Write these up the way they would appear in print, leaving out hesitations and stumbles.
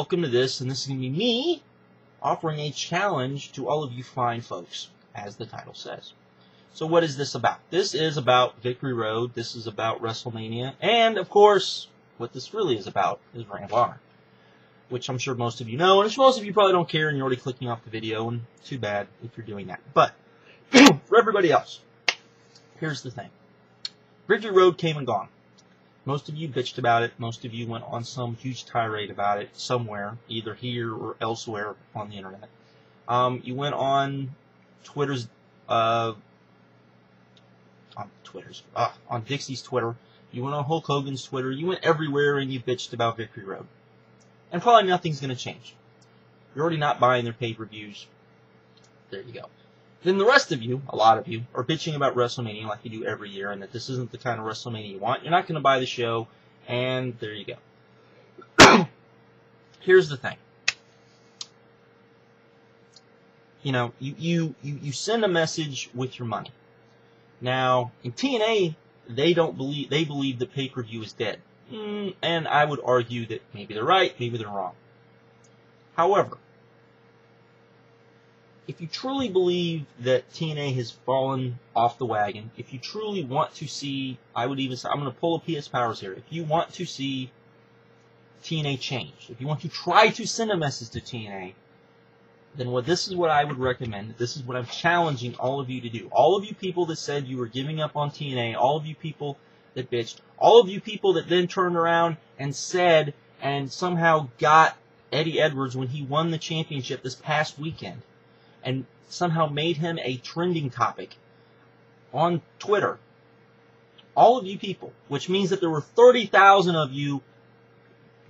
welcome to this, and this is going to be me offering a challenge to all of you fine folks, as the title says. So what is this about? This is about Victory Road, this is about WrestleMania, and of course, what this really is about is Ring of Honor, which I'm sure most of you know, and most of you probably don't care, and you're already clicking off the video, and too bad if you're doing that. But, for everybody else, here's the thing. Victory Road came and gone. Most of you bitched about it. Most of you went on some huge tirade about it somewhere, either here or elsewhere on the internet. You went on Twitter's, on Dixie's Twitter. You went on Hulk Hogan's Twitter. You went everywhere and you bitched about Victory Road. And probably nothing's going to change. You're already not buying their pay-per-views. There you go. Then the rest of you, a lot of you, are bitching about WrestleMania like you do every year, and that this isn't the kind of WrestleMania you want. You're not going to buy the show, and there you go. Here's the thing. You know, you send a message with your money. Now, in TNA, they believe that pay-per-view is dead. And I would argue that maybe they're right, maybe they're wrong. However, if you truly believe that TNA has fallen off the wagon, if you truly want to see, I would even say, I'm going to pull a PS Powers here, if you want to see TNA change, if you want to try to send a message to TNA, then this is what I would recommend, this is what I'm challenging all of you to do. All of you people that said you were giving up on TNA, all of you people that bitched, all of you people that then turned around and said, and somehow got Eddie Edwards when he won the championship this past weekend, and somehow made him a trending topic on Twitter. All of you people, which means that there were 30,000 of you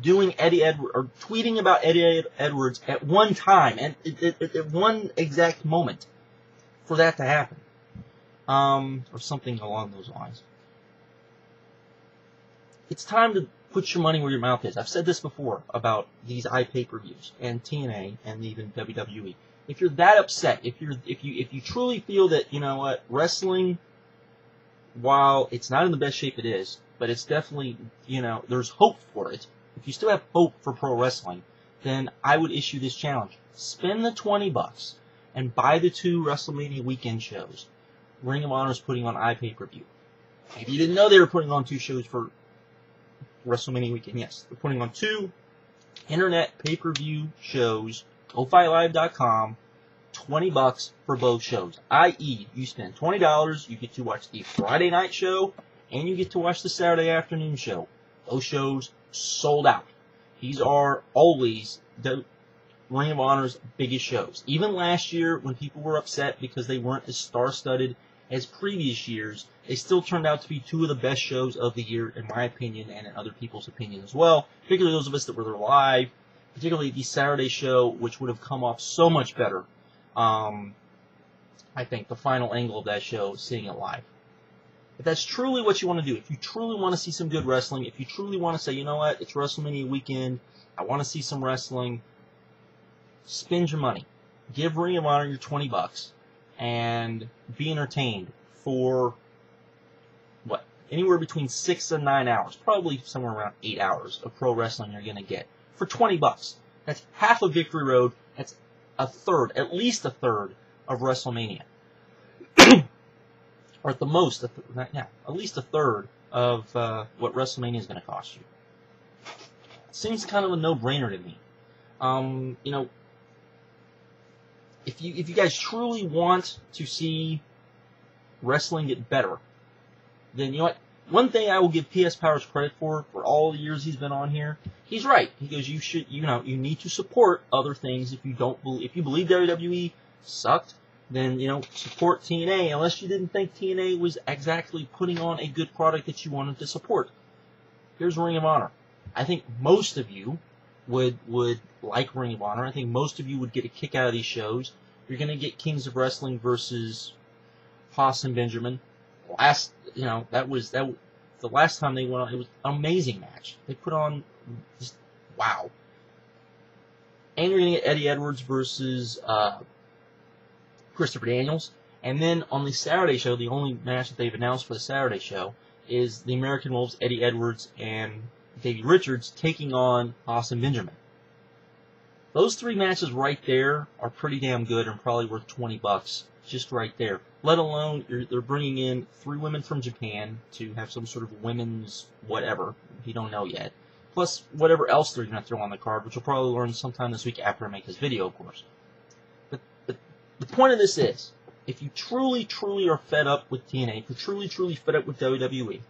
doing or tweeting about Eddie Edwards at one time, and at one exact moment for that to happen. Or something along those lines. It's time to put your money where your mouth is. I've said this before about these iPay-per-views and TNA and even WWE. If you're that upset, if you truly feel that, you know what, wrestling, while it's not in the best shape it is, but it's definitely, you know, there's hope for it. If you still have hope for pro wrestling, then I would issue this challenge. Spend the $20 and buy the 2 WrestleMania weekend shows Ring of Honor is putting on iPay-per-view. If you didn't know they were putting on 2 shows for WrestleMania weekend, yes, they're putting on 2 internet pay-per-view shows. GoFightLive.com, $20 for both shows. I.e., you spend $20, you get to watch the Friday night show, and you get to watch the Saturday afternoon show. Those shows sold out. These are always the Ring of Honor's biggest shows. Even last year, when people were upset because they weren't as star-studded as previous years, they still turned out to be 2 of the best shows of the year, in my opinion, and in other people's opinion as well, particularly those of us that were there live. Particularly the Saturday show, which would have come off so much better. I think the final angle of that show is seeing it live. If that's truly what you want to do, if you truly want to see some good wrestling, if you truly want to say, you know what, it's WrestleMania weekend, I want to see some wrestling, spend your money. Give Ring of Honor your $20 and be entertained for, what, anywhere between 6 and 9 hours, probably somewhere around 8 hours of pro wrestling you're going to get. For $20. That's half of Victory Road. That's a third, at least a third, of WrestleMania. Or at the most, at least a third of what WrestleMania is going to cost you. Seems kind of a no-brainer to me. You know, if you guys truly want to see wrestling get better, then you know what? One thing I will give PS Powers credit for all the years he's been on here, he's right. He goes, you need to support other things. If you believe WWE sucked, then, you know, support TNA, unless you didn't think TNA was exactly putting on a good product that you wanted to support. Here's Ring of Honor. I think most of you would like Ring of Honor. I think most of you would get a kick out of these shows. You're going to get Kings of Wrestling versus Haas and Benjamin. That was the last time they went on. It was an amazing match. They put on just wow. And you're going to get Eddie Edwards versus Christopher Daniels. And then on the Saturday show, the only match that they've announced for the Saturday show is the American Wolves, Eddie Edwards and Davey Richards taking on Haas and Benjamin. Those 3 matches right there are pretty damn good and probably worth $20 just right there. Let alone they're bringing in 3 women from Japan to have some sort of women's whatever, you don't know yet. Plus whatever else they're going to throw on the card, which we'll probably learn sometime this week after I make this video, of course. But the point of this is, if you truly, truly are fed up with TNA, if you're truly, truly fed up with WWE,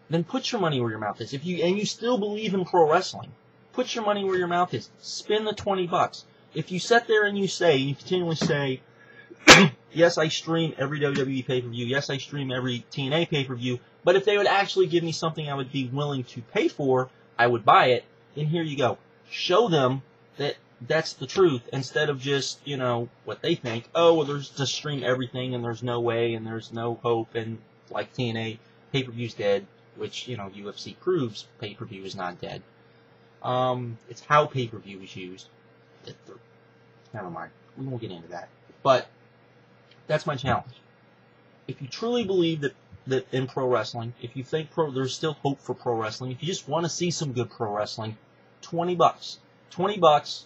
then put your money where your mouth is. And you still believe in pro wrestling, put your money where your mouth is. Spend the $20. If you sit there and you continually say, yes, I stream every WWE pay-per-view, yes, I stream every TNA pay-per-view, but if they would actually give me something I would be willing to pay for, I would buy it, then here you go. Show them that that's the truth, instead of just, what they think. Oh, well, there's just stream everything, and there's no way, and there's no hope, and like TNA, pay-per-view's dead, which, UFC proves pay-per-view is not dead. It's how pay-per-view is used. Never mind. We won't get into that. But that's my challenge. If you truly believe that in pro wrestling, if you think there's still hope for pro wrestling, if you just want to see some good pro wrestling, $20. $20,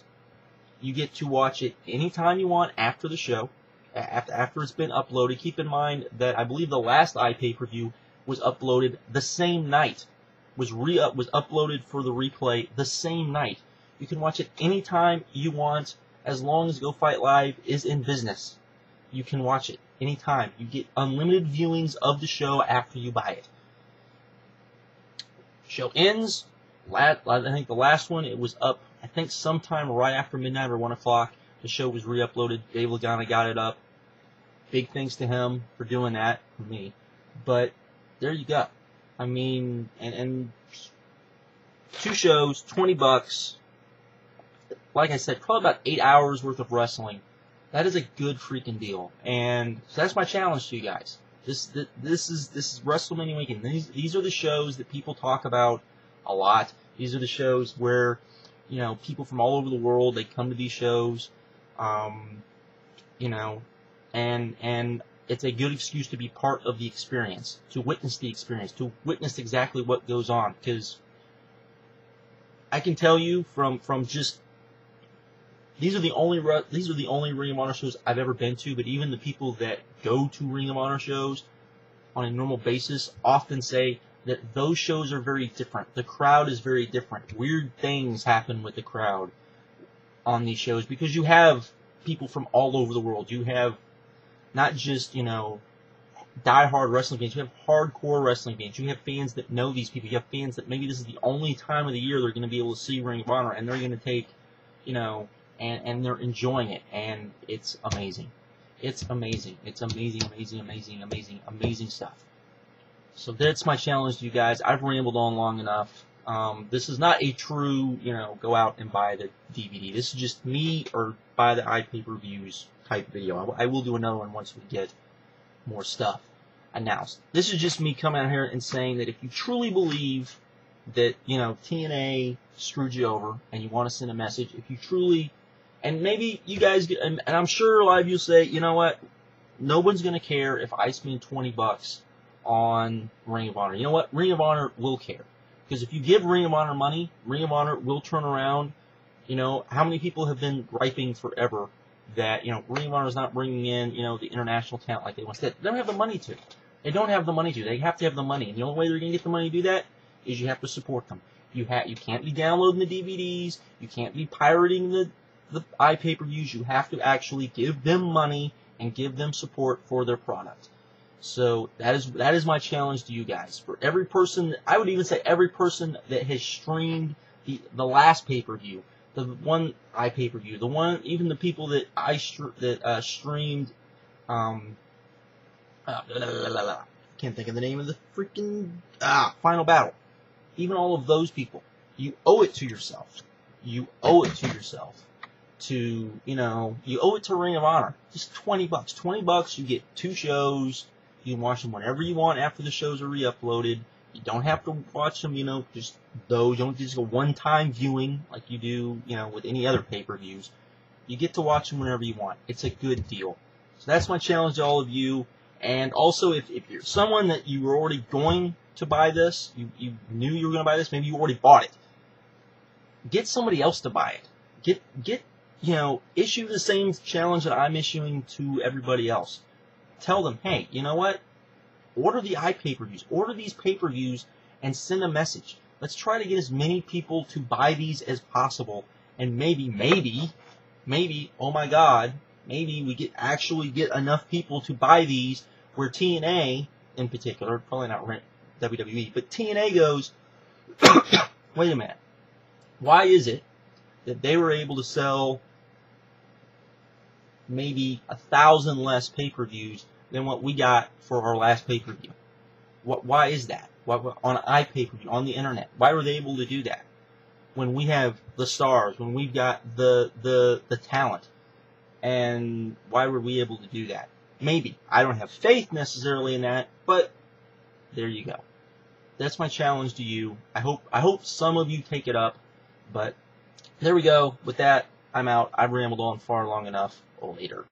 you get to watch it anytime you want after the show, after it's been uploaded. Keep in mind that I believe the last iPay-per-view was uploaded the same night, was uploaded for the replay the same night. You can watch it anytime you want, as long as GoFightLive is in business. You can watch it anytime. You get unlimited viewings of the show after you buy it. Show ends. I think the last one, it was up, I think sometime right after midnight or 1 o'clock. The show was re-uploaded. Dave Lagana got it up. Big thanks to him for doing that, for me. But there you go. I mean, and 2 shows, $20. Like I said, probably about 8 hours worth of wrestling. That is a good freaking deal. And so that's my challenge to you guys. This is WrestleMania weekend. These are the shows that people talk about a lot. These are the shows where, people from all over the world, they come to these shows, and it's a good excuse to be part of the experience, to witness the experience, to witness exactly what goes on. Because I can tell you from just, these are the only Ring of Honor shows I've ever been to, but even the people that go to Ring of Honor shows on a normal basis often say that those shows are very different. The crowd is very different. Weird things happen with the crowd on these shows because you have people from all over the world. You have not just, die-hard wrestling fans. You have hardcore wrestling fans. You have fans that know these people. You have fans that maybe this is the only time of the year they're going to be able to see Ring of Honor, and they're going to take, and they're enjoying it, and it's amazing. It's amazing. It's amazing, amazing, amazing, amazing, amazing stuff. So that's my challenge to you guys. I've rambled on long enough. This is not a true, go out and buy the DVD. This is just me or buy the iPay-per-views type video. I will do another one once we get more stuff announced. This is just me coming out here and saying that if you truly believe that, TNA screwed you over and you want to send a message, if you truly, and maybe you guys get, and I'm sure a lot of you say, you know what, no one's going to care if I spend $20 on Ring of Honor. You know what, Ring of Honor will care. Because if you give Ring of Honor money, Ring of Honor will turn around. How many people have been griping forever that, Ring of Honor is not bringing in, the international talent like they once did. They don't have the money to. They don't have the money to. They have to have the money. And the only way they're going to get the money to do that is you have to support them. You can't be downloading the DVDs. You can't be pirating the iPay-per-views. You have to actually give them money and give them support for their product. So that is my challenge to you guys. For every person, I would even say every person that has streamed the last pay-per-view, the one iPay-per-view, the one, even the people that streamed, can't think of the name of the freaking Final Battle. Even all of those people, you owe it to yourself. You owe it to yourself to, you owe it to Ring of Honor. Just $20. $20, you get 2 shows. You can watch them whenever you want after the shows are re-uploaded. You don't have to watch them, just those. You don't just go one-time viewing like you do, with any other pay-per-views. You get to watch them whenever you want. It's a good deal. So that's my challenge to all of you. And also, if you're someone that you were already going to buy this, you knew you were going to buy this, maybe you already bought it, get somebody else to buy it. issue the same challenge that I'm issuing to everybody else. Tell them, hey, you know what? Order the iPay-per-views. Order these pay-per-views and send a message. Let's try to get as many people to buy these as possible. And maybe, oh my God, maybe we actually get enough people to buy these where TNA, in particular, probably not WWE, but TNA goes, wait a minute. Why is it that they were able to sell maybe 1,000 less pay-per-views than what we got for our last pay-per-view? Why is that? On iPay-per-view, on the internet, why were they able to do that? When we have the stars, when we've got the talent, and why were we able to do that? Maybe. I don't have faith necessarily in that, but there you go. That's my challenge to you. I hope some of you take it up, but there we go. With that, I'm out. I've rambled on far long enough. Later.